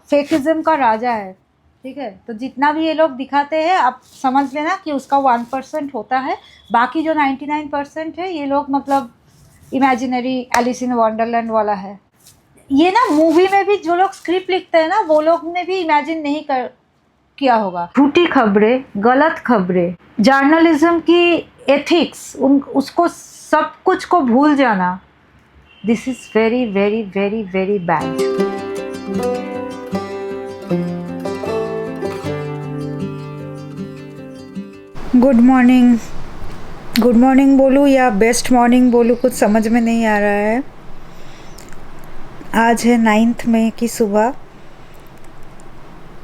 फेकिज्म का राजा है, ठीक है। तो जितना भी ये लोग दिखाते हैं आप समझ लेना कि उसका 1% होता है, बाकी जो 99% है ये लोग मतलब इमेजिनरी एलिस इन वंडरलैंड वाला है। ये ना मूवी में भी जो लोग स्क्रिप्ट लिखते हैं ना वो लोग ने भी इमेजिन नहीं कर किया होगा। झूठी खबरें, गलत खबरें, जर्नलिज्म की एथिक्स, उसको सब कुछ को भूल जाना, this is very very very very bad. Good morning, good morning बोलूँ या बेस्ट मॉर्निंग बोलूँ कुछ समझ में नहीं आ रहा है। आज है 9 मई की सुबह,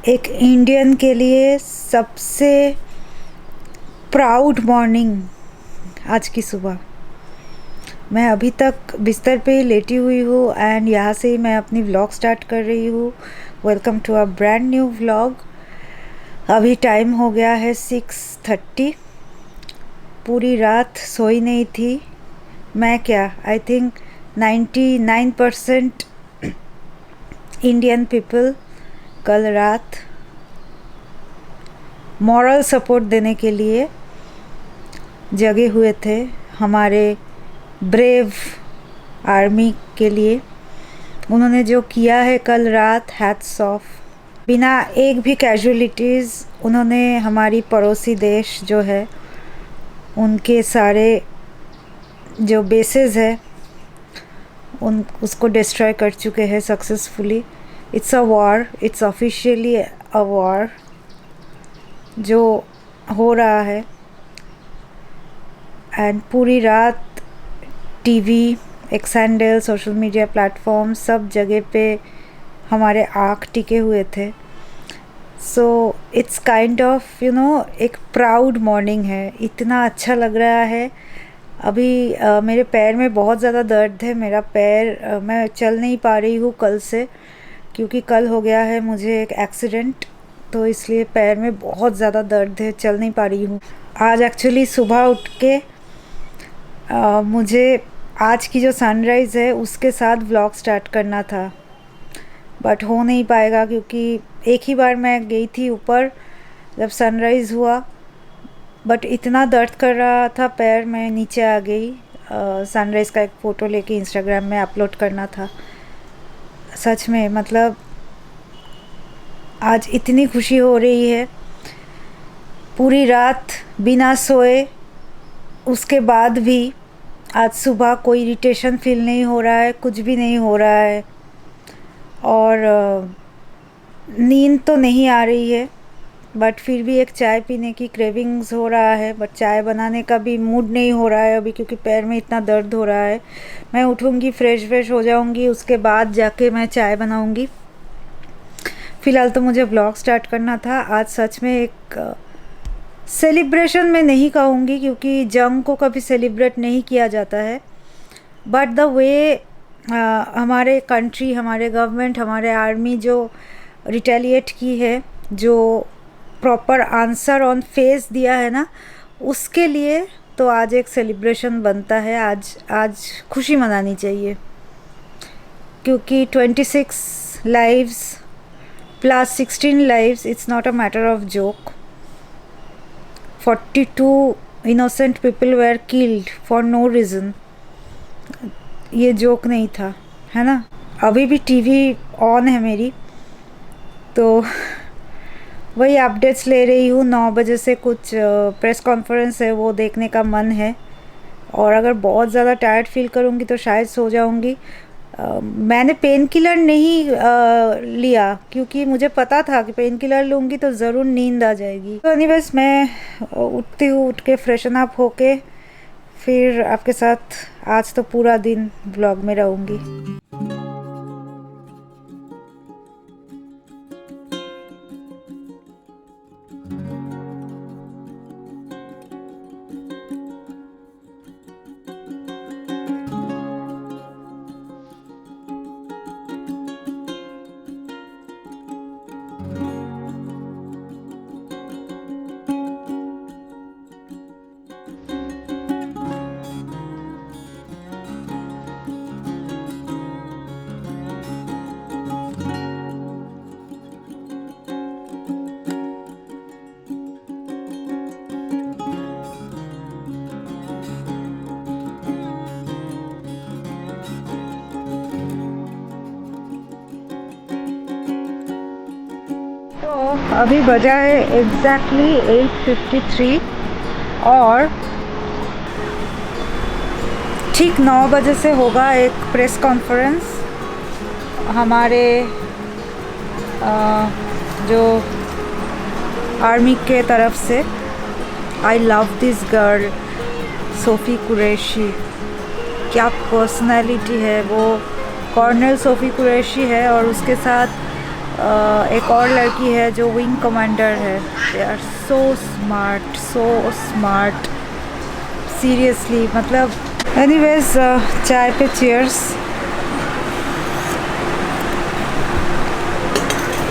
एक इंडियन के लिए सबसे प्राउड मॉर्निंग आज की सुबह। मैं अभी तक बिस्तर पे ही लेटी हुई हूँ एंड यहाँ से ही मैं अपनी व्लॉग स्टार्ट कर रही हूँ। Welcome to a brand new vlog. अभी टाइम हो गया है 6:30। पूरी रात सोई नहीं थी मैं, क्या आई थिंक 99% इंडियन पीपल कल रात मॉरल सपोर्ट देने के लिए जगे हुए थे हमारे ब्रेव आर्मी के लिए। उन्होंने जो किया है कल रात, हैट्स ऑफ। बिना एक भी कैजुअलिटीज़ उन्होंने हमारी पड़ोसी देश जो है उनके सारे जो बेसेस है उसको डिस्ट्रॉय कर चुके हैं successfully. It's a war, it's officially a war जो हो रहा है। एंड पूरी रात टीवी, एक्सैंडल, सोशल मीडिया प्लेटफॉर्म सब जगह पे हमारे आँख टिके हुए थे। सो इट्स काइंड ऑफ एक प्राउड मॉर्निंग है। इतना अच्छा लग रहा है। अभी मेरे पैर में बहुत ज़्यादा दर्द है। मेरा पैर मैं चल नहीं पा रही हूँ कल से, क्योंकि कल हो गया है मुझे एक एक्सीडेंट, तो इसलिए पैर में बहुत ज़्यादा दर्द है, चल नहीं पा रही हूँ। आज एक्चुअली सुबह उठ के मुझे आज की जो सनराइज़ है उसके साथ व्लॉग स्टार्ट करना था, बट हो नहीं पाएगा क्योंकि एक ही बार मैं गई थी ऊपर जब सनराइज़ हुआ, बट इतना दर्द कर रहा था पैर, मैं नीचे आ गई। सनराइज़ का एक फ़ोटो लेके इंस्टाग्राम में अपलोड करना था। सच में मतलब आज इतनी खुशी हो रही है। पूरी रात बिना सोए उसके बाद भी आज सुबह कोई इरिटेशन फील नहीं हो रहा है, कुछ भी नहीं हो रहा है। और नींद तो नहीं आ रही है, बट फिर भी एक चाय पीने की क्रेविंग्स हो रहा है, बट चाय बनाने का भी मूड नहीं हो रहा है अभी क्योंकि पैर में इतना दर्द हो रहा है। मैं उठूँगी, फ्रेश हो जाऊँगी, उसके बाद जाके मैं चाय बनाऊँगी। फ़िलहाल तो मुझे ब्लॉग स्टार्ट करना था। आज सच में एक सेलिब्रेशन में नहीं कहूँगी क्योंकि जंग को कभी सेलिब्रेट नहीं किया जाता है, बट द वे हमारे कंट्री, हमारे गवर्नमेंट, हमारे आर्मी जो रिटेलिएट की है, जो प्रॉपर आंसर ऑन फेस दिया है ना, उसके लिए तो आज एक सेलिब्रेशन बनता है। आज खुशी मनानी चाहिए क्योंकि 26 lives plus 16 lives, it's not a matter of joke. 42 innocent people were killed for no reason. ये जोक नहीं था, है ना। अभी भी टीवी ऑन है मेरी, तो वही अपडेट्स ले रही हूँ। 9 बजे से कुछ प्रेस कॉन्फ्रेंस है, वो देखने का मन है। और अगर बहुत ज़्यादा टायर्ड फील करूँगी तो शायद सो जाऊँगी। मैंने पेन किलर नहीं लिया क्योंकि मुझे पता था कि पेन किलर लूँगी तो ज़रूर नींद आ जाएगी। तो एनीवेज मैं उठती हूँ, उठ के फ्रेशन अप होके फिर आपके साथ आज तो पूरा दिन ब्लॉग में रहूँगी। तो अभी बजा है एग्जैक्टली 8:53 और ठीक 9 बजे से होगा एक प्रेस कॉन्फ्रेंस हमारे जो आर्मी के तरफ से। I love this girl SoFi Qureshi, क्या पर्सनैलिटी है वो। कर्नल सोफ़ी कुरैशी है और उसके साथ एक और लड़की है जो विंग कमांडर है। They are so smart seriously. मतलब एनीवेज चाय पे चीयर्स।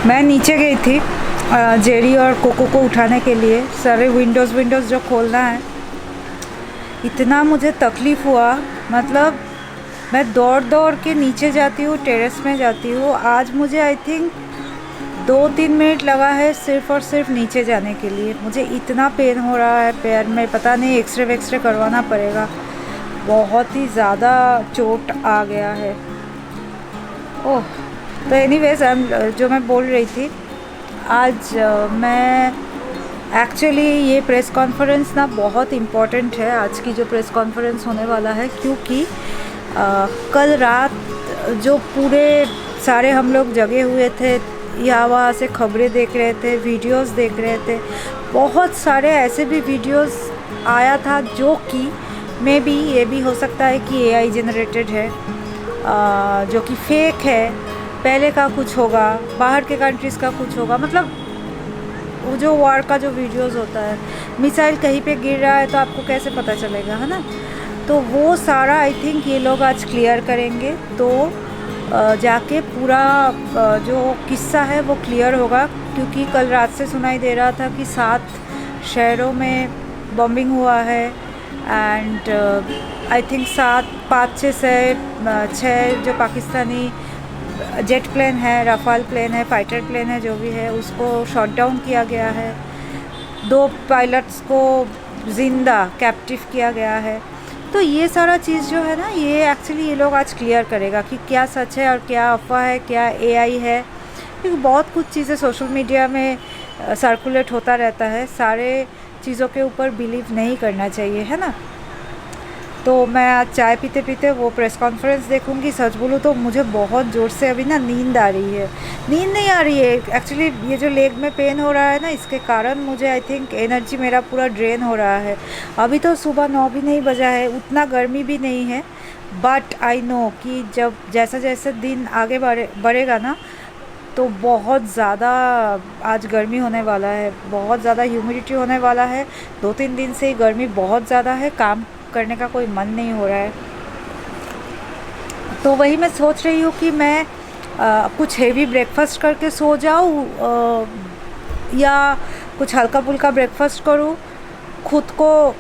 मैं नीचे गई थी जेरी और कोको को उठाने के लिए। सारे विंडोज़ जो खोलना है, इतना मुझे तकलीफ़ हुआ। मतलब मैं दौड़ के नीचे जाती हूँ, टेरेस में जाती हूँ। आज मुझे आई थिंक 2-3 मिनट लगा है सिर्फ़ और सिर्फ नीचे जाने के लिए। मुझे इतना पेन हो रहा है पैर में, पता नहीं एक्सरे करवाना पड़ेगा। बहुत ही ज़्यादा चोट आ गया है। ओह, तो एनीवेज जो मैं बोल रही थी, आज मैं एक्चुअली ये प्रेस कॉन्फ्रेंस ना बहुत इम्पॉर्टेंट है। आज की जो प्रेस कॉन्फ्रेंस होने वाला है, क्योंकि कल रात जो पूरे सारे हम लोग जगे हुए थे, यहाँ वहाँ से खबरें देख रहे थे, वीडियोस देख रहे थे। बहुत सारे ऐसे भी वीडियोस आया था जो कि मे बी ये भी हो सकता है कि AI जनरेटेड है, जो कि फेक है। पहले का कुछ होगा, बाहर के कंट्रीज़ का कुछ होगा। मतलब वो जो वॉर का जो वीडियोस होता है, मिसाइल कहीं पे गिर रहा है तो आपको कैसे पता चलेगा, है ना। तो वो सारा आई थिंक ये लोग आज क्लियर करेंगे। तो जाके पूरा जो किस्सा है वो क्लियर होगा, क्योंकि कल रात से सुनाई दे रहा था कि 7 शहरों में बॉम्बिंग हुआ है। एंड आई थिंक 5-6 से 6 जो पाकिस्तानी जेट प्लेन है, राफाल प्लेन है, फाइटर प्लेन है, जो भी है, उसको शॉट डाउन किया गया है। 2 पायलट्स को ज़िंदा कैप्टिव किया गया है। तो ये सारा चीज़ जो है ना, ये एक्चुअली ये लोग आज क्लियर करेगा कि क्या सच है और क्या अफवाह है, क्या AI है। क्योंकि बहुत कुछ चीज़ें सोशल मीडिया में सर्कुलेट होता रहता है। सारे चीज़ों के ऊपर बिलीव नहीं करना चाहिए, है ना। तो मैं आज चाय पीते पीते वो प्रेस कॉन्फ्रेंस देखूंगी। सच बोलूँ तो मुझे बहुत ज़ोर से अभी ना नींद आ रही है। नींद नहीं आ रही है एक्चुअली, ये जो लेग में पेन हो रहा है ना, इसके कारण मुझे आई थिंक एनर्जी मेरा पूरा ड्रेन हो रहा है। अभी तो सुबह 9 भी नहीं बजा है, उतना गर्मी भी नहीं है। बट आई नो कि जब जैसा दिन आगे बढ़ेगा ना, तो बहुत ज़्यादा आज गर्मी होने वाला है, बहुत ज़्यादा ह्यूमिडिटी होने वाला है। 2-3 दिन से ही गर्मी बहुत ज़्यादा है, काम करने का कोई मन नहीं हो रहा है। तो वही मैं सोच रही हूँ कि मैं कुछ हेवी ब्रेकफास्ट करके सो जाऊँ, या कुछ हल्का फुल्का ब्रेकफास्ट करूँ, खुद को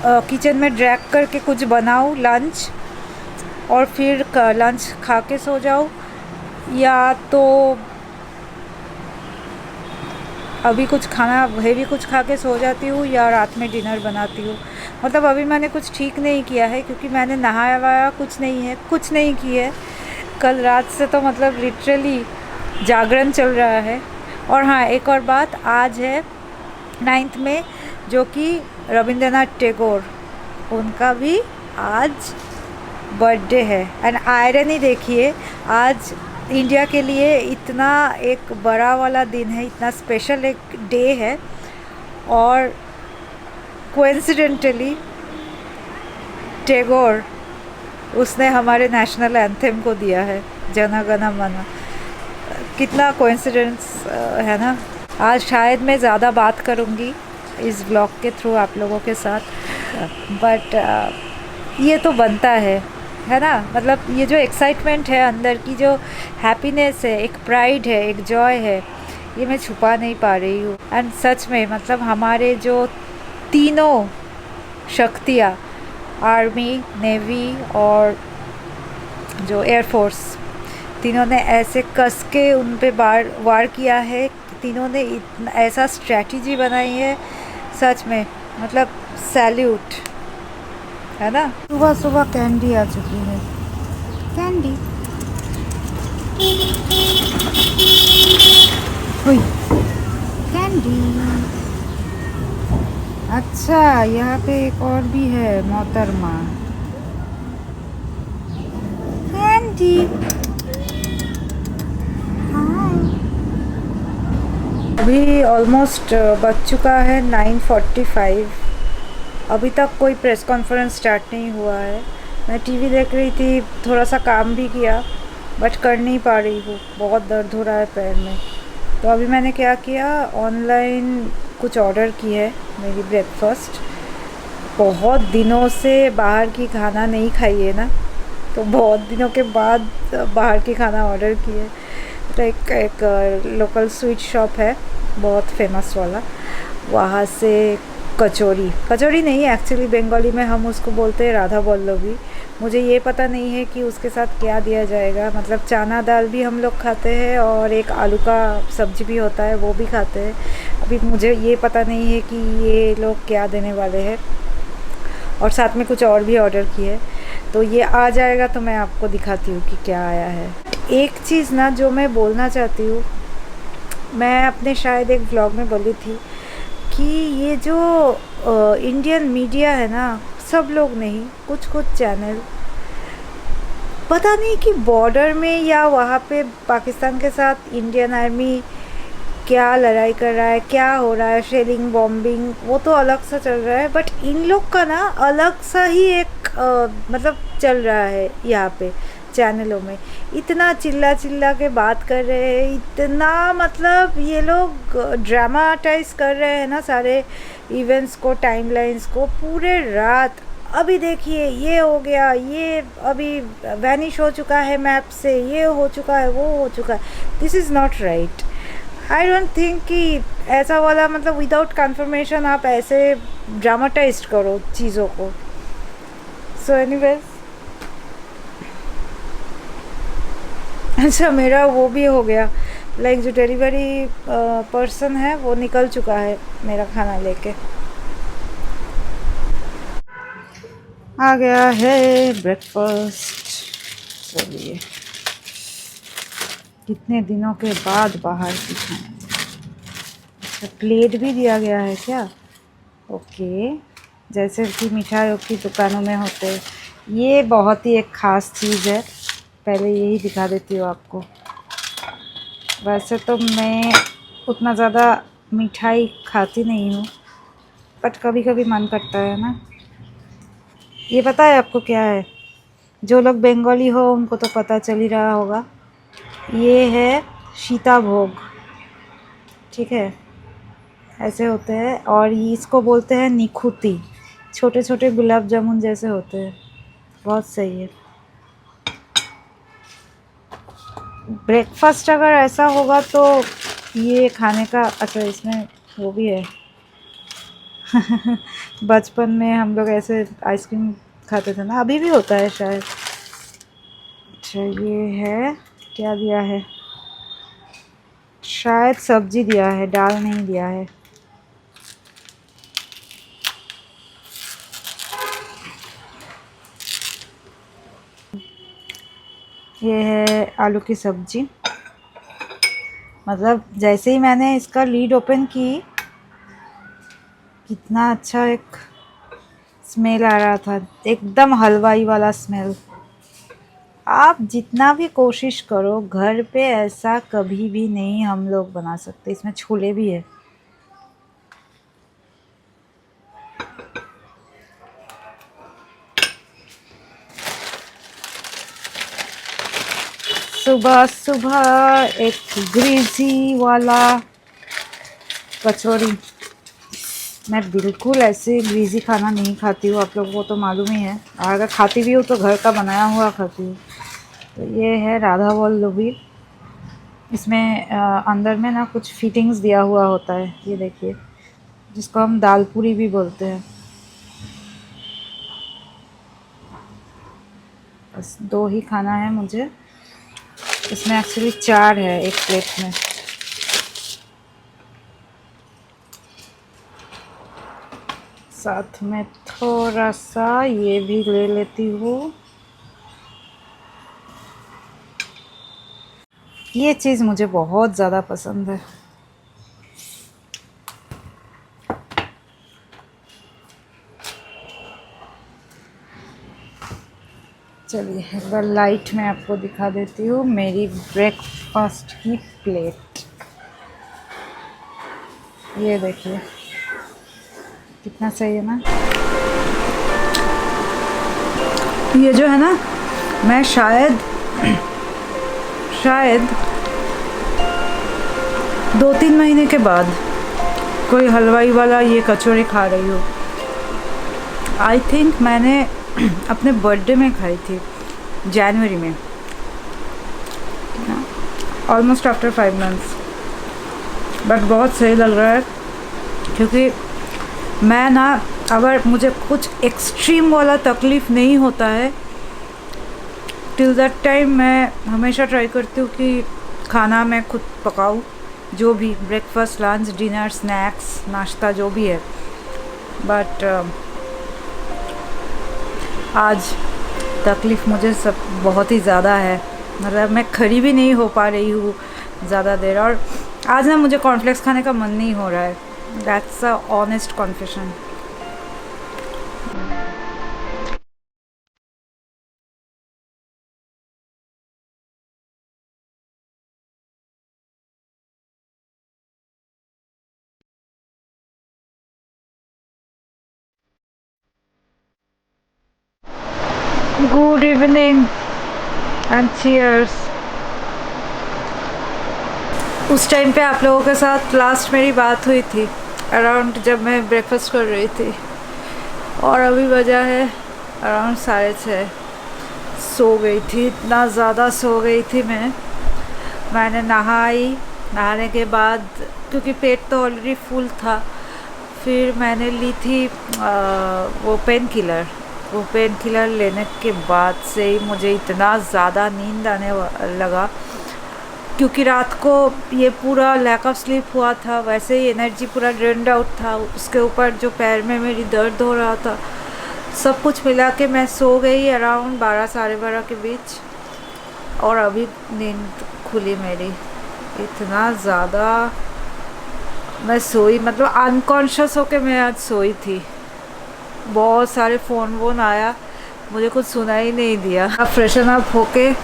किचन में ड्रैग करके कुछ बनाऊँ लंच, और फिर लंच खा के सो जाऊँ, या तो अभी कुछ खाना हेवी कुछ खा के सो जाती हूँ, या रात में डिनर बनाती हूँ। मतलब अभी मैंने कुछ ठीक नहीं किया है, क्योंकि मैंने नहाया वाया कुछ नहीं की है। कल रात से तो मतलब लिटरली जागरण चल रहा है। और हाँ, एक और बात, आज है 9 मई, जो कि रविंद्रनाथ टैगोर, उनका भी आज बर्थडे है। एंड आयरनी देखिए, आज इंडिया के लिए इतना एक बड़ा वाला दिन है, इतना स्पेशल एक डे है, और कोइंसिडेंटली टैगोर, उसने हमारे नेशनल एंथम को दिया है, जन गण मन। कितना कोइंसिडेंस है ना। आज शायद मैं ज़्यादा बात करूँगी इस ब्लॉग के थ्रू आप लोगों के साथ, बट ये तो बनता है ना। मतलब ये जो एक्साइटमेंट है अंदर की, जो हैप्पीनेस है, एक प्राइड है, एक जॉय है, ये मैं छुपा नहीं पा रही हूँ। एंड सच में मतलब हमारे जो तीनों शक्तियाँ, आर्मी, नेवी और जो एयरफोर्स, तीनों ने ऐसे कस के उन पे वार किया है। तीनों ने ऐसा स्ट्रैटेजी बनाई है, सच में मतलब सैल्यूट, है ना। सुबह सुबह कैंडी आ चुकी है, कैंडी। ओए अच्छा, यहाँ पे एक और भी है मोहतरमा। आंटी, अभी ऑलमोस्ट बज चुका है 9:45। अभी तक कोई प्रेस कॉन्फ्रेंस स्टार्ट नहीं हुआ है। मैं टीवी देख रही थी, थोड़ा सा काम भी किया, बट कर नहीं पा रही हूँ, बहुत दर्द हो रहा है पैर में। तो अभी मैंने क्या किया, ऑनलाइन कुछ ऑर्डर की है मेरी ब्रेकफास्ट। बहुत दिनों से बाहर की खाना नहीं खाई है ना, तो बहुत दिनों के बाद बाहर की खाना ऑर्डर की है। तो एक लोकल स्वीट शॉप है, बहुत फेमस वाला, वहाँ से कचौरी, कचौरी नहीं है एक्चुअली, बंगाली में हम उसको बोलते हैं राधा वल्लभी। मुझे ये पता नहीं है कि उसके साथ क्या दिया जाएगा, मतलब चना दाल भी हम लोग खाते हैं और एक आलू का सब्जी भी होता है, वो भी खाते हैं। अभी मुझे ये पता नहीं है कि ये लोग क्या देने वाले हैं, और साथ में कुछ और भी ऑर्डर किए। तो ये आ जाएगा तो मैं आपको दिखाती हूँ कि क्या आया है। एक चीज़ ना जो मैं बोलना चाहती हूँ, मैं अपने शायद एक ब्लॉग में बोली थी कि ये जो इंडियन मीडिया है ना, सब लोग नहीं, कुछ कुछ चैनल, पता नहीं कि बॉर्डर में या वहाँ पे पाकिस्तान के साथ इंडियन आर्मी क्या लड़ाई कर रहा है, क्या हो रहा है, शेलिंग बॉम्बिंग, वो तो अलग सा चल रहा है, बट इन लोग का ना अलग सा ही एक मतलब चल रहा है यहाँ पे चैनलों में। इतना चिल्ला चिल्ला के बात कर रहे हैं, इतना मतलब ये लोग ड्रामाटाइज कर रहे हैं ना सारे इवेंट्स को, टाइमलाइंस को, पूरे रात। अभी देखिए ये हो गया, ये अभी वैनिश हो चुका है मैप से, ये हो चुका है, वो हो चुका है। This is not right. I don't think कि ऐसा वाला, मतलब विदाउट कंफर्मेशन आप ऐसे ड्रामाटाइज करो चीज़ों को। सो एनीवेज, अच्छा मेरा वो भी हो गया, लाइक जो डिलीवरी पर्सन है वो निकल चुका है मेरा खाना लेके। आ गया है ब्रेकफास्ट। चलिए, कितने दिनों के बाद बाहर की खाना। अच्छा, प्लेट भी दिया गया है क्या? ओके, जैसे कि मिठाइयों की दुकानों में होते हैं। ये बहुत ही एक ख़ास चीज़ है, पहले यही दिखा देती हूँ आपको। वैसे तो मैं उतना ज़्यादा मिठाई खाती नहीं हूँ, बट कभी कभी मन करता है ना। ये पता है आपको क्या है? जो लोग बंगाली हो उनको तो पता चल ही रहा होगा। ये है सीता भोग, ठीक है, ऐसे होते हैं, और ये इसको बोलते हैं निखुती। छोटे छोटे गुलाब जामुन जैसे होते हैं, बहुत सही है। ब्रेकफास्ट अगर ऐसा होगा तो ये खाने का, अच्छा इसमें वो भी है बचपन में हम लोग ऐसे आइसक्रीम खाते थे ना, अभी भी होता है शायद। अच्छा ये है, क्या दिया है, शायद सब्जी दिया है, दाल नहीं दिया है। ये है आलू की सब्जी। मतलब जैसे ही मैंने इसका लीड ओपन की, कितना अच्छा एक स्मेल आ रहा था, एकदम हलवाई वाला स्मेल। आप जितना भी कोशिश करो घर पे ऐसा कभी भी नहीं हम लोग बना सकते। इसमें छोले भी है। सुबह सुबह एक ग्रीजी वाला कचौरी। मैं बिल्कुल ऐसे ग्रीजी खाना नहीं खाती हूँ, आप लोगों को तो मालूम ही है। अगर खाती भी हूँ तो घर का बनाया हुआ खाती हूँ। तो ये है राधा वल्लभी। इसमें अंदर में ना कुछ फिटिंग्स दिया हुआ होता है, ये देखिए, जिसको हम दाल पूरी भी बोलते हैं। बस दो ही खाना है मुझे। इसमें एक्चुअली 4 है एक प्लेट में। साथ में थोड़ा सा ये भी ले लेती हूँ। ये चीज़ मुझे बहुत ज़्यादा पसंद है। चलिए एक बार लाइट में आपको दिखा देती हूँ मेरी ब्रेकफास्ट की प्लेट। ये देखिए कितना सही है ना। ये जो है ना, मैं शायद 2-3 महीने के बाद कोई हलवाई वाला ये कचौड़ी खा रही हूँ। आई थिंक मैंने अपने बर्थडे में खाई थी, जनवरी में, ऑलमोस्ट आफ्टर 5 मंथ्स। बट बहुत सही लग रहा है, क्योंकि मैं ना, अगर मुझे कुछ एक्सट्रीम वाला तकलीफ़ नहीं होता है, टिल दैट टाइम मैं हमेशा ट्राई करती हूँ कि खाना मैं खुद पकाऊँ, जो भी ब्रेकफास्ट, लंच, डिनर, स्नैक्स, नाश्ता जो भी है। बट आज तकलीफ़ मुझे सब बहुत ही ज़्यादा है, मतलब मैं खड़ी भी नहीं हो पा रही हूँ ज़्यादा देर। और आज ना मुझे कॉर्नफ्लेक्स खाने का मन नहीं हो रहा है। That's a honest confession. Good evening and cheers. उस टाइम पे आप लोगों के साथ लास्ट मेरी बात हुई थी अराउंड जब मैं ब्रेकफास्ट कर रही थी, और अभी बजा है अराउंड 6:30। सो गई थी, इतना ज़्यादा सो गई थी मैंने नहाने के बाद, क्योंकि पेट तो ऑलरेडी फुल था, फिर मैंने ली थी वो पेन किलर लेने के बाद से ही मुझे इतना ज़्यादा नींद आने लगा, क्योंकि रात को ये पूरा लैक ऑफ स्लीप हुआ था, वैसे ही एनर्जी पूरा ड्रेन्ड आउट था, उसके ऊपर जो पैर में मेरी दर्द हो रहा था, सब कुछ मिला के मैं सो गई अराउंड 12 साढ़े 12 के बीच। और अभी नींद खुली मेरी, इतना ज़्यादा मैं सोई, मतलब अनकॉन्शियस होके मैं आज सोई थी। बहुत सारे फ़ोन आया, मुझे कुछ सुना ही नहीं दिया। अब फ्रेशन अप होके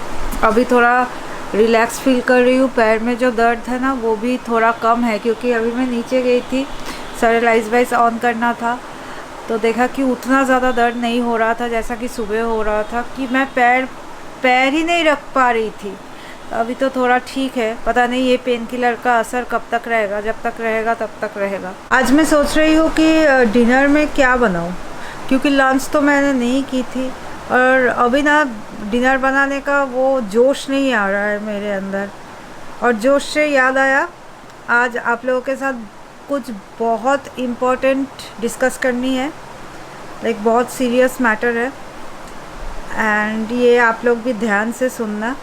अभी थोड़ा रिलैक्स फील कर रही हूँ। पैर में जो दर्द है ना, वो भी थोड़ा कम है, क्योंकि अभी मैं नीचे गई थी, सारे लाइट्स वाइट्स ऑन करना था, तो देखा कि उतना ज़्यादा दर्द नहीं हो रहा था जैसा कि सुबह हो रहा था, कि मैं पैर ही नहीं रख पा रही थी। अभी तो थोड़ा ठीक है, पता नहीं ये पेन किलर का असर कब तक रहेगा, जब तक रहेगा तब तक रहेगा। आज मैं सोच रही हूँ कि डिनर में क्या बनाऊँ, क्योंकि लंच तो मैंने नहीं की थी, और अभी ना डिनर बनाने का वो जोश नहीं आ रहा है मेरे अंदर। और जोश से याद आया, आज आप लोगों के साथ कुछ बहुत इम्पोर्टेंट डिस्कस करनी है, लाइक बहुत सीरियस मैटर है, एंड ये आप लोग भी ध्यान से सुनना।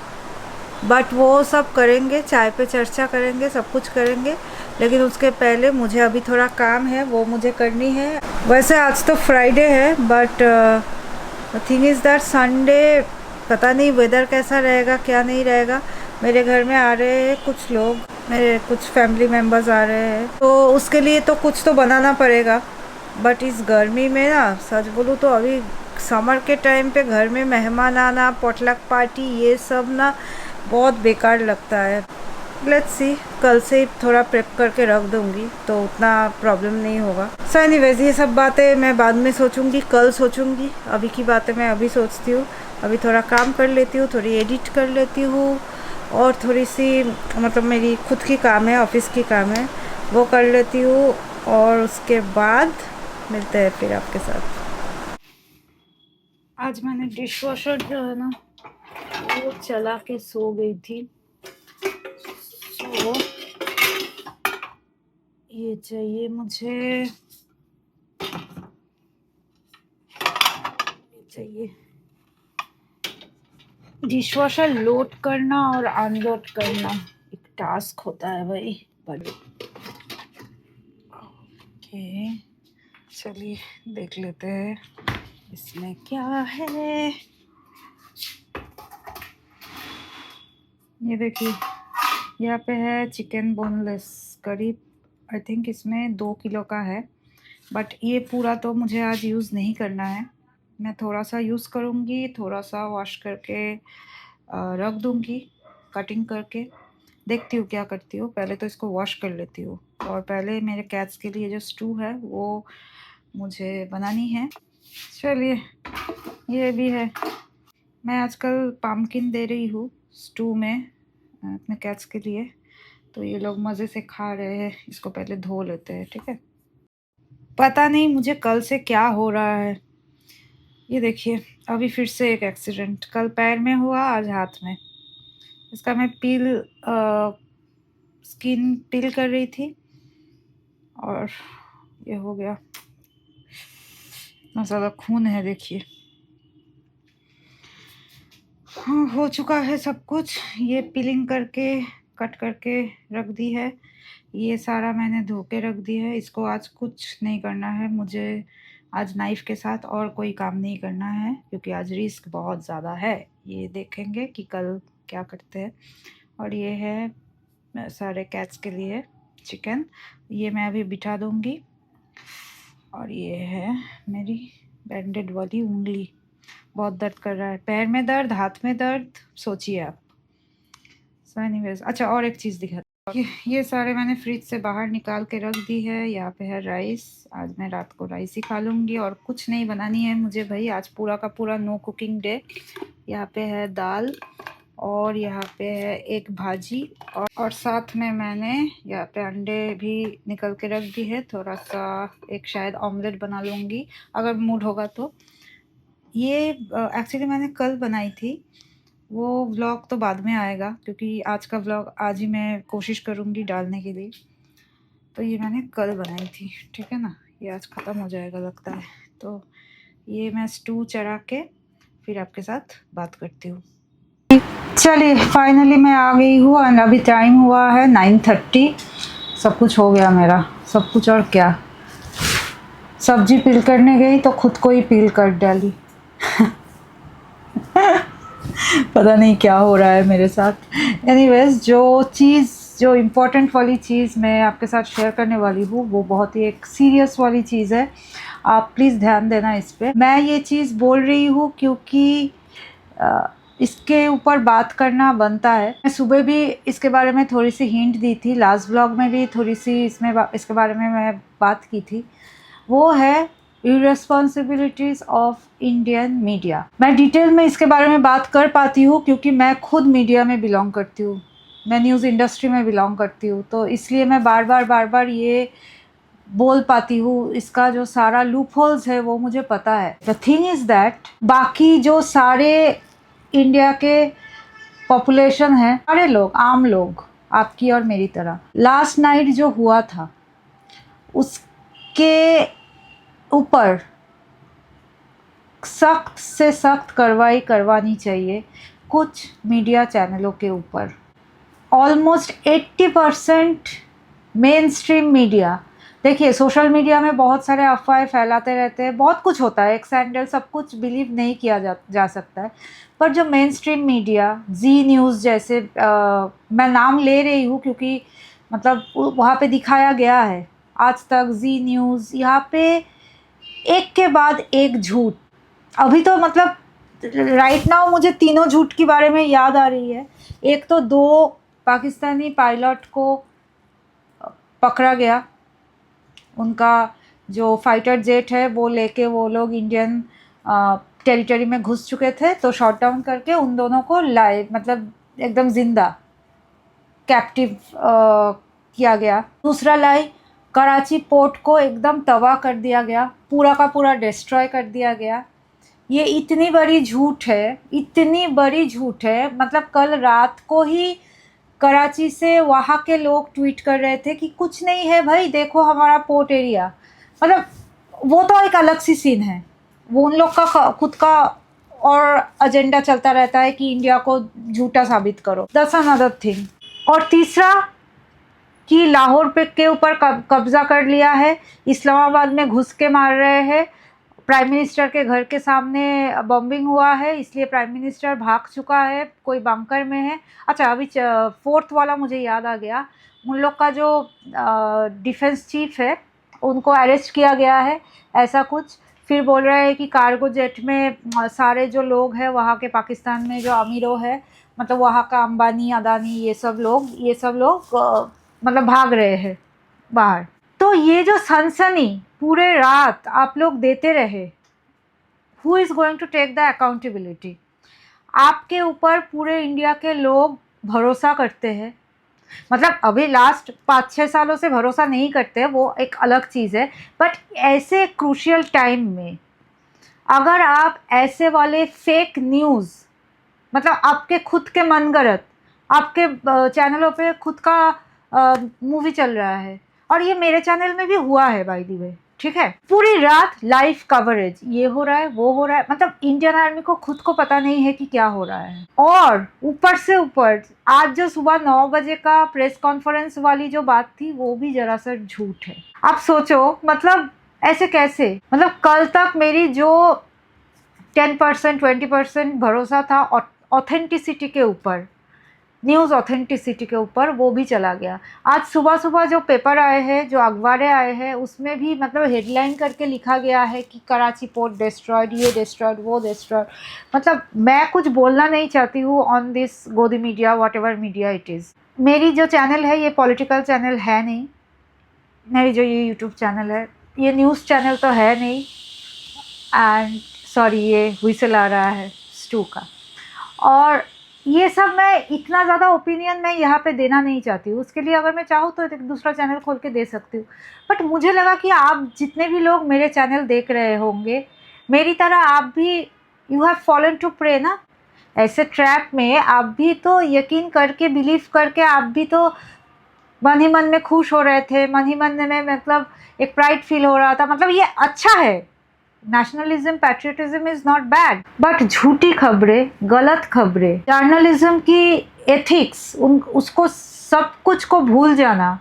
बट वो सब करेंगे, चाय पे चर्चा करेंगे, सब कुछ करेंगे, लेकिन उसके पहले मुझे अभी थोड़ा काम है, वो मुझे करनी है। वैसे आज तो फ्राइडे है, but thing is that Sunday पता नहीं वेदर कैसा रहेगा, क्या नहीं रहेगा। मेरे घर में आ रहे हैं कुछ लोग, मेरे कुछ फैमिली मेम्बर्स आ रहे हैं, तो उसके लिए तो कुछ तो बनाना पड़ेगा। बट इस गर्मी में ना, सच बोलूँ तो अभी समर के टाइम पे घर में मेहमान आना, पॉटलक पार्टी, ये सब ना बहुत बेकार लगता है। लेट्स सी, कल से ही थोड़ा प्रेप करके रख दूँगी तो उतना प्रॉब्लम नहीं होगा। सो एनीवेज, ये सब बातें मैं बाद में सोचूंगी, कल सोचूंगी, अभी की बातें मैं अभी सोचती हूँ। अभी थोड़ा काम कर लेती हूँ, थोड़ी एडिट कर लेती हूँ, और थोड़ी सी मतलब मेरी खुद की काम है, ऑफिस की काम है, वो कर लेती हूँ, और उसके बाद मिलते हैं फिर आपके साथ। आज मैंने डिश वॉशर जो है ना, वो चला के सो गई थी। सो ये चाहिए मुझे, ये चाहिए। डिश वॉशर लोड करना और अनलोड करना एक टास्क होता है भाई, बट ओके, चलिए देख लेते हैं इसमें क्या है। ये देखिए, यहाँ पे है चिकन बोनलेस, करीब आई थिंक इसमें 2 किलो का है, बट ये पूरा तो मुझे आज यूज़ नहीं करना है, मैं थोड़ा सा यूज़ करूँगी, थोड़ा सा वॉश करके रख दूँगी कटिंग करके। देखती हूँ क्या करती हूँ, पहले तो इसको वॉश कर लेती हूँ। और पहले मेरे कैट्स के लिए जो स्टू है वो मुझे बनानी है। चलिए, ये भी है। मैं आजकल पम्पकिन दे रही हूँ स्टू में अपने कैट्स के लिए, तो ये लोग मज़े से खा रहे हैं। इसको पहले धो लेते हैं, ठीक है। पता नहीं मुझे कल से क्या हो रहा है। ये देखिए, अभी फिर से एक एक्सीडेंट, कल पैर में हुआ, आज हाथ में। इसका मैं स्किन पील कर रही थी और ये हो गया। इतना ज़्यादा खून है, देखिए। हाँ, हो चुका है सब कुछ। ये पीलिंग करके कट करके रख दी है। ये सारा मैंने धो के रख दी है। इसको आज कुछ नहीं करना है मुझे। आज नाइफ़ के साथ और कोई काम नहीं करना है, क्योंकि आज रिस्क बहुत ज़्यादा है। ये देखेंगे कि कल क्या करते हैं। और ये है सारे कैट्स के लिए चिकन। ये मैं अभी बिठा दूँगी। और ये है मेरी बैंडेड वाली उंगली, बहुत दर्द कर रहा है। पैर में दर्द, हाथ में दर्द, सोचिए आप। सो एनीवेज, अच्छा और एक चीज़ दिखाती हूँ। ये सारे मैंने फ्रिज से बाहर निकाल के रख दी है। यहाँ पे है राइस, आज मैं रात को राइस ही खा लूँगी और कुछ नहीं बनानी है मुझे भाई। आज पूरा का पूरा नो कुकिंग डे। यहाँ पे है दाल और यहाँ पे है एक भाजी और साथ में मैंने यहाँ पे अंडे भी निकल के रख दी है। थोड़ा सा एक शायद ऑमलेट बना लूँगी अगर मूड होगा तो। ये एक्चुअली मैंने कल बनाई थी, वो व्लॉग तो बाद में आएगा, क्योंकि आज का व्लॉग आज ही मैं कोशिश करूँगी डालने के लिए। तो ये मैंने कल बनाई थी, ठीक है ना। ये आज ख़त्म हो जाएगा लगता है। तो ये मैं स्टू चढ़ा के फिर आपके साथ बात करती हूँ। चलिए, फाइनली मैं आ गई हूँ और अभी टाइम हुआ है 9:30। सब कुछ हो गया मेरा, सब कुछ। और क्या, सब्जी पील करने गई तो खुद को ही पील कर डाली। पता नहीं क्या हो रहा है मेरे साथ। एनीवेज, जो इम्पोर्टेंट वाली चीज़ मैं आपके साथ शेयर करने वाली हूँ वो बहुत ही एक सीरियस वाली चीज़ है। आप प्लीज़ ध्यान देना इस पे। मैं ये चीज़ बोल रही हूँ क्योंकि इसके ऊपर बात करना बनता है। मैं सुबह भी इसके बारे में थोड़ी सी हिंट दी थी, लास्ट ब्लॉग में भी थोड़ी सी इसके बारे में मैं बात की थी। वो है इररेस्पॉन्सिबिलिटीज़ ऑफ इंडियन मीडिया। मैं डिटेल में इसके बारे में बात कर पाती हूँ क्योंकि मैं खुद मीडिया में बिलोंग करती हूँ, मैं न्यूज़ इंडस्ट्री में बिलोंग करती हूँ, तो इसलिए मैं बार बार ये बोल पाती हूँ। इसका जो सारा लूप होल्स है वो मुझे पता है। द थिंग इज़ दैट बाकी जो सारे इंडिया के पॉपुलेशन है, सारे लोग, आम लोग, आपकी और मेरी तरह, लास्ट नाइट जो हुआ था उसके ऊपर सख्त से सख्त कार्रवाई करवानी चाहिए कुछ मीडिया चैनलों के ऊपर। ऑलमोस्ट 80% मेन स्ट्रीम मीडिया, देखिए सोशल मीडिया में बहुत सारे अफवाहें फैलाते रहते हैं, बहुत कुछ होता है, एक सैंडल, सब कुछ बिलीव नहीं किया जा सकता है। पर जो मेन स्ट्रीम मीडिया, जी न्यूज़ जैसे, मैं नाम ले रही हूँ क्योंकि मतलब वहाँ पे दिखाया गया है, आज तक, जी न्यूज़, यहाँ पे एक के बाद एक झूठ। अभी तो मतलब राइट नाउ मुझे तीनों झूठ के बारे में याद आ रही है। एक तो 2 पाकिस्तानी पायलट को पकड़ा गया, उनका जो फाइटर जेट है वो लेके वो लोग इंडियन टेरिटरी में घुस चुके थे, तो शॉट डाउन करके उन दोनों को लाए, मतलब एकदम जिंदा कैप्टिव किया गया। दूसरा लाई, कराची पोर्ट को एकदम तबाह कर दिया गया, पूरा का पूरा डिस्ट्रॉय कर दिया गया। ये इतनी बड़ी झूठ है, इतनी बड़ी झूठ है, मतलब कल रात को ही कराची से वहाँ के लोग ट्वीट कर रहे थे कि कुछ नहीं है भाई, देखो हमारा पोर्ट एरिया। मतलब वो तो एक अलग सी सीन है, वो उन लोग का खुद का और एजेंडा चलता रहता है कि इंडिया को झूठा साबित करो, दैट्स अनदर थिंग। और तीसरा कि लाहौर पे के ऊपर कब्जा कर लिया है, इस्लामाबाद में घुस के मार रहे हैं, प्राइम मिनिस्टर के घर के सामने बॉम्बिंग हुआ है, इसलिए प्राइम मिनिस्टर भाग चुका है, कोई बंकर में है। अच्छा, अभी 4th वाला मुझे याद आ गया, उन लोग का जो डिफेंस चीफ है उनको अरेस्ट किया गया है, ऐसा कुछ। फिर बोल रहा है कि कार्गो जेट में सारे जो लोग हैं वहाँ के पाकिस्तान में जो अमीरों है, मतलब वहाँ का अंबानी अदानी ये सब लोग मतलब भाग रहे हैं बाहर। तो ये जो सनसनी पूरे रात आप लोग देते रहे, who is going to take the accountability? आपके ऊपर पूरे इंडिया के लोग भरोसा करते हैं, मतलब अभी लास्ट 5-6 सालों से भरोसा नहीं करते, वो एक अलग चीज़ है, बट ऐसे क्रूशियल टाइम में अगर आप ऐसे वाले फेक न्यूज़, मतलब आपके खुद के मनगढ़ंत, आपके चैनलों पे खुद का मूवी चल रहा है, और ये मेरे चैनल में भी हुआ है बाय द वे, ठीक है, पूरी रात लाइव कवरेज, ये हो रहा है वो हो रहा है, मतलब इंडियन आर्मी को खुद को पता नहीं है कि क्या हो रहा है। और ऊपर से ऊपर आज जो सुबह 9 बजे का प्रेस कॉन्फ्रेंस वाली जो बात थी वो भी जरा सा झूठ है। आप सोचो, मतलब ऐसे कैसे, मतलब कल तक मेरी जो 10% 20% भरोसा था ऑथेंटिसिटी के ऊपर, न्यूज़ ऑथेंटिसिटी के ऊपर, वो भी चला गया। आज सुबह सुबह जो पेपर आए हैं, जो अखबारें आए हैं, उसमें भी मतलब हेडलाइन करके लिखा गया है कि कराची पोर्ट डिस्ट्रॉयड, ये डिस्ट्रॉयड, वो डिस्ट्रॉयड। मतलब मैं कुछ बोलना नहीं चाहती हूँ ऑन दिस गोदी media, what ever media it is. मेरी जो चैनल है ये पॉलिटिकल चैनल है नहीं, मेरी जो ये यूट्यूब चैनल है ये न्यूज़ चैनल तो है नहीं। एंड सॉरी, ये व्हिसल आ रहा है स्टू का। और ये सब मैं इतना ज़्यादा ओपिनियन मैं यहाँ पे देना नहीं चाहती हूँ, उसके लिए अगर मैं चाहूँ तो एक दूसरा चैनल खोल के दे सकती हूँ। बट मुझे लगा कि आप जितने भी लोग मेरे चैनल देख रहे होंगे, मेरी तरह आप भी you have fallen to prey ना, ऐसे ट्रैप में आप भी तो यकीन करके, बिलीव करके, आप भी तो मन ही मन में खुश हो रहे थे, मन ही मन में मतलब एक प्राइड फील हो रहा था, मतलब ये अच्छा है। Nationalism, patriotism is not bad, but झूठी खबरें, गलत खबरें, जर्नलिज्म की एथिक्स, उसको सब कुछ को भूल जाना,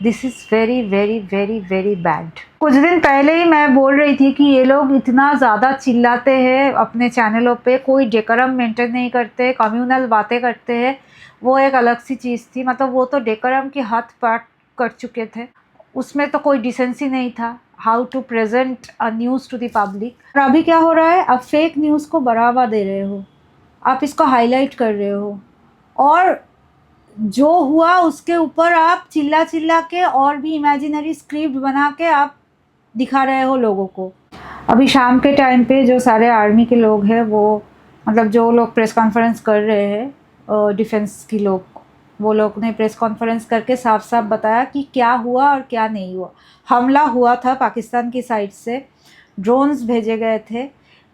this is very very very very bad. कुछ दिन पहले ही मैं बोल रही थी कि ये लोग इतना ज़्यादा चिल्लाते हैं अपने चैनलों पे, कोई डेकोरम मेंटेन नहीं करते, कम्युनल बातें करते हैं, वो एक अलग सी चीज़ थी, मतलब वो तो डेकोरम की हद पार कर चुके थे, उसमें तो कोई डिसेंसी नहीं था, how to present a news to the public. और अभी क्या हो रहा है, आप फेक न्यूज़ को बढ़ावा दे रहे हो, आप इसको हाईलाइट कर रहे हो, और जो हुआ उसके ऊपर आप चिल्ला चिल्ला के और भी इमेजिनरी स्क्रिप्ट बना के आप दिखा रहे हो लोगों को। अभी शाम के टाइम पे जो सारे आर्मी के लोग हैं, वो मतलब जो लोग प्रेस कॉन्फ्रेंस कर रहे हैं डिफेंस की लोग, वो लोग ने प्रेस कॉन्फ्रेंस करके साफ साफ बताया कि क्या हुआ और क्या नहीं हुआ। हमला हुआ था पाकिस्तान की साइड से, ड्रोन्स भेजे गए थे,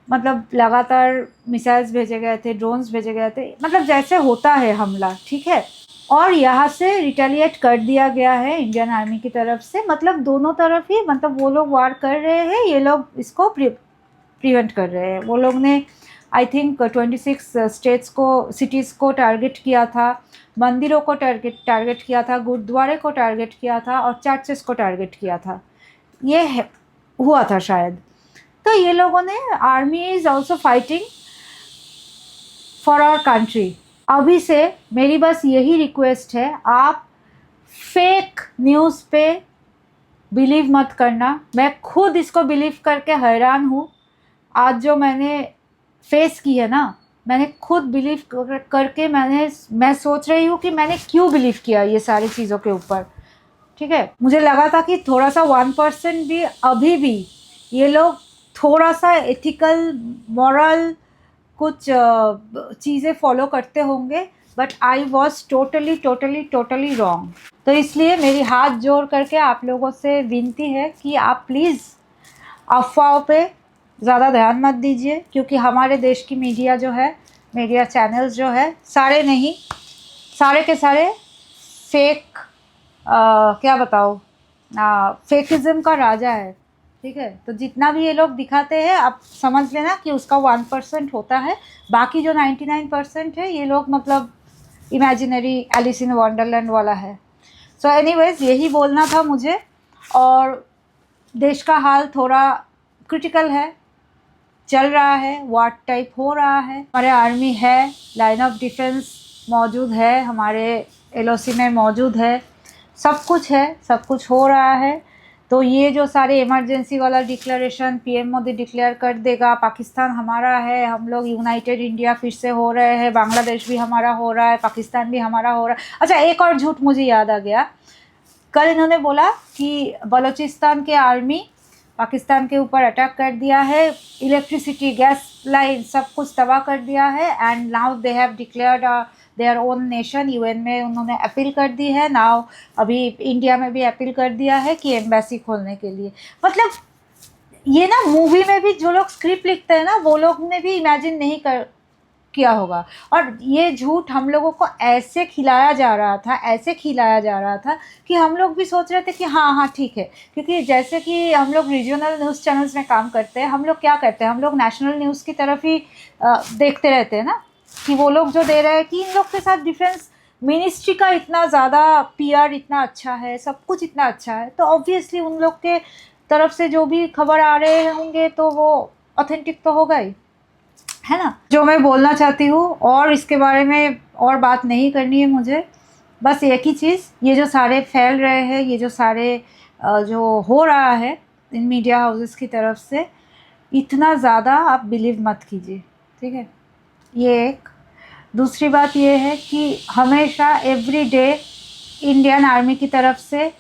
मतलब लगातार मिसाइल्स भेजे गए थे, ड्रोन्स भेजे गए थे, मतलब जैसे होता है हमला, ठीक है, और यहाँ से रिटेलिएट कर दिया गया है इंडियन आर्मी की तरफ से, मतलब दोनों तरफ ही, मतलब वो लोग वार कर रहे हैं, ये लोग इसको प्रिवेंट कर रहे हैं। वो लोग ने आई थिंक 26 स्टेट्स को, सिटीज़ को टारगेट किया था, मंदिरों को टारगेट किया था, गुरुद्वारे को टारगेट किया था, और चर्चेस को टारगेट किया था, ये हुआ था शायद। तो ये लोगों ने, army is also fighting for our country. अभी से मेरी बस यही रिक्वेस्ट है, आप फेक न्यूज़ पे बिलीव मत करना। मैं खुद इसको बिलीव करके हैरान हूँ, आज जो मैंने फेस की है ना, मैंने खुद बिलीव करके मैं सोच रही हूँ कि मैंने क्यों बिलीव किया ये सारी चीज़ों के ऊपर, ठीक है। मुझे लगा था कि थोड़ा सा 1% भी, अभी भी ये लोग थोड़ा सा एथिकल, मॉरल कुछ चीज़ें फॉलो करते होंगे, but I was totally totally totally wrong. तो इसलिए मेरी हाथ जोड़ करके आप लोगों से विनती है कि आप प्लीज़ अफवाहों पे ज़्यादा ध्यान मत दीजिए, क्योंकि हमारे देश की मीडिया जो है, मीडिया चैनल्स जो है, सारे नहीं, सारे के सारे फेक, क्या बताओ, फेकिज़म का राजा है, ठीक है। तो जितना भी ये लोग दिखाते हैं, आप समझ लेना कि उसका 1% होता है, बाकी जो 99% है ये लोग मतलब इमेजिनरी एलिस इन वंडरलैंड वाला है। सो एनीवेज, यही बोलना था मुझे। और देश का हाल थोड़ा क्रिटिकल है, चल रहा है, वार टाइप हो रहा है, हमारे आर्मी है, लाइन ऑफ डिफेंस मौजूद है, हमारे LOC में मौजूद है, सब कुछ है, सब कुछ हो रहा है। तो ये जो सारे इमरजेंसी वाला डिक्लेरेशन पीएम मोदी डिक्लेयर कर देगा, पाकिस्तान हमारा है, हम लोग यूनाइटेड इंडिया फिर से हो रहे हैं, बांग्लादेश भी हमारा हो रहा है, पाकिस्तान भी हमारा हो रहा है। अच्छा, एक और झूठ मुझे याद आ गया। कल इन्होंने बोला कि बलूचिस्तान के आर्मी पाकिस्तान के ऊपर अटैक कर दिया है, इलेक्ट्रिसिटी, गैस लाइन सब कुछ तबाह कर दिया है, and now they have declared their own nation. UN में उन्होंने अपील कर दी है, नाउ अभी इंडिया में भी अपील कर दिया है कि एम्बेसी खोलने के लिए। मतलब ये ना मूवी में भी जो लोग स्क्रिप्ट लिखते हैं ना, वो लोग ने भी इमेजिन नहीं किया होगा। और ये झूठ हम लोगों को ऐसे खिलाया जा रहा था, ऐसे खिलाया जा रहा था कि हम लोग भी सोच रहे थे कि हाँ हाँ ठीक है। क्योंकि जैसे कि हम लोग रीजनल न्यूज़ चैनल्स में काम करते हैं, हम लोग क्या करते हैं, हम लोग नेशनल न्यूज़ की तरफ ही देखते रहते हैं ना, कि वो लोग जो दे रहे हैं कि इन लोग के साथ डिफेंस मिनिस्ट्री का इतना ज़्यादा पीआर इतना अच्छा है, सब कुछ इतना अच्छा है, तो ऑब्वियसली उन लोग के तरफ से जो भी खबर आ रहे होंगे तो वो ऑथेंटिक तो होगा ही, है ना। जो मैं बोलना चाहती हूँ, और इसके बारे में और बात नहीं करनी है मुझे, बस एक ही चीज़, ये जो सारे फैल रहे हैं, ये जो सारे जो हो रहा है इन मीडिया हाउसेस की तरफ से, इतना ज़्यादा आप बिलीव मत कीजिए, ठीक है। ये एक। दूसरी बात ये है कि हमेशा एवरी डे इंडियन आर्मी की तरफ से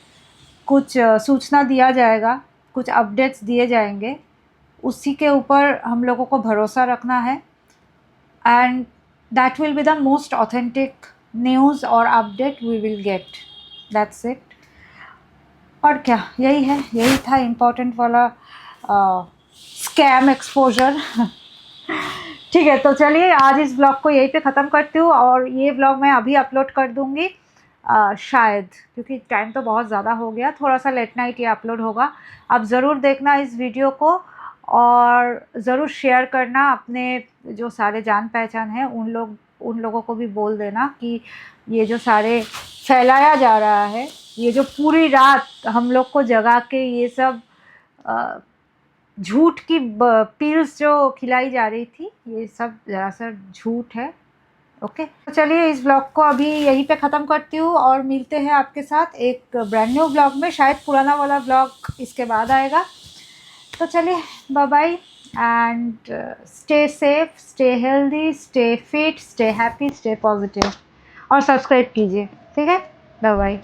कुछ सूचना दिया जाएगा, कुछ अपडेट्स दिए जाएंगे, उसी के ऊपर हम लोगों को भरोसा रखना है, and that will be the most authentic news और update we will get, that's it. और क्या, यही है, यही था इम्पोर्टेंट वाला स्कैम एक्सपोजर। ठीक है, तो चलिए आज इस ब्लॉग को यहीं पे ख़त्म करती हूँ, और ये ब्लॉग मैं अभी अपलोड कर दूँगी शायद, क्योंकि टाइम तो बहुत ज़्यादा हो गया, थोड़ा सा लेट नाइट ये अपलोड होगा। आप ज़रूर देखना इस वीडियो को, और ज़रूर शेयर करना, अपने जो सारे जान पहचान हैं उन लोगों को भी बोल देना कि ये जो सारे फैलाया जा रहा है, ये जो पूरी रात हम लोग को जगा के ये सब झूठ की पिल्स जो खिलाई जा रही थी, ये सब दरअसल झूठ है। ओके, तो चलिए इस ब्लॉग को अभी यहीं पे ख़त्म करती हूँ, और मिलते हैं आपके साथ एक ब्रांड न्यू ब्लॉग में, शायद पुराना वाला ब्लॉग इसके बाद आएगा। तो चलिए, bye bye, and stay safe, stay healthy, stay fit, stay happy, stay positive, और सब्सक्राइब कीजिए, ठीक है। Bye bye.